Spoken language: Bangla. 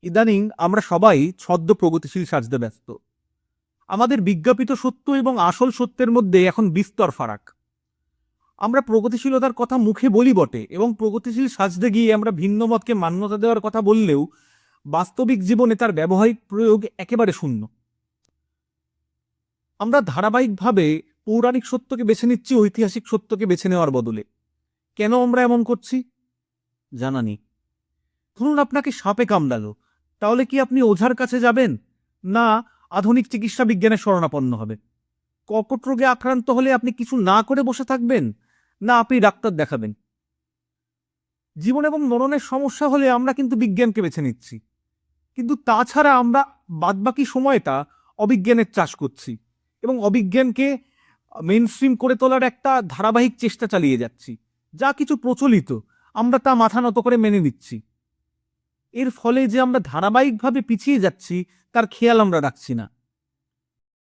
ইদানিং আমরা সবাই ছদ্ম প্রগতিশীল সাজতে ব্যস্ত। আমাদের বিজ্ঞাপিত সত্য এবং আসল সত্যের মধ্যে এখন বিস্তর ফারাক। আমরা প্রগতিশীলতার কথা মুখে বলি বটে এবং প্রগতিশীল সাজতে গিয়ে আমরা ভিন্ন মতকে মান্যতা দেওয়ার কথা বললেও বাস্তবিক জীবনে তার ব্যবহারিক প্রয়োগ একেবারে শূন্য। আমরা ধারাবাহিকভাবে পৌরাণিক সত্যকে বেছে নিচ্ছি ঐতিহাসিক সত্যকে বেছে নেওয়ার বদলে। কেন আমরা এমন করছি জানা নেই। ধরুন আপনাকে সাপে কামড়ালো, তাহলে কি আপনি ওঝার কাছে যাবেন, না আধুনিক চিকিৎসা বিজ্ঞানের শরণাপন্ন হবেন? কর্কট রোগে আক্রান্ত হলে আপনি কিছু না করে বসে থাকবেন, না আপনি ডাক্তার দেখাবেন? জীবন এবং মরণের সমস্যা হলে আমরা কিন্তু বিজ্ঞানকে বেছে নিচ্ছি, কিন্তু তাছাড়া আমরা বাদবাকি সময়টা অবিজ্ঞানের চাষ করছি এবং অবিজ্ঞানকে মেইনস্ট্রিম করে তোলার একটা ধারাবাহিক চেষ্টা চালিয়ে যাচ্ছি। যা কিছু প্রচলিত আমরা তা মাথা নত করে মেনে নিচ্ছি। এর ফলে যে আমরা ধারাবাহিকভাবে পিছিয়ে যাচ্ছি তার খেয়াল আমরা রাখছি না।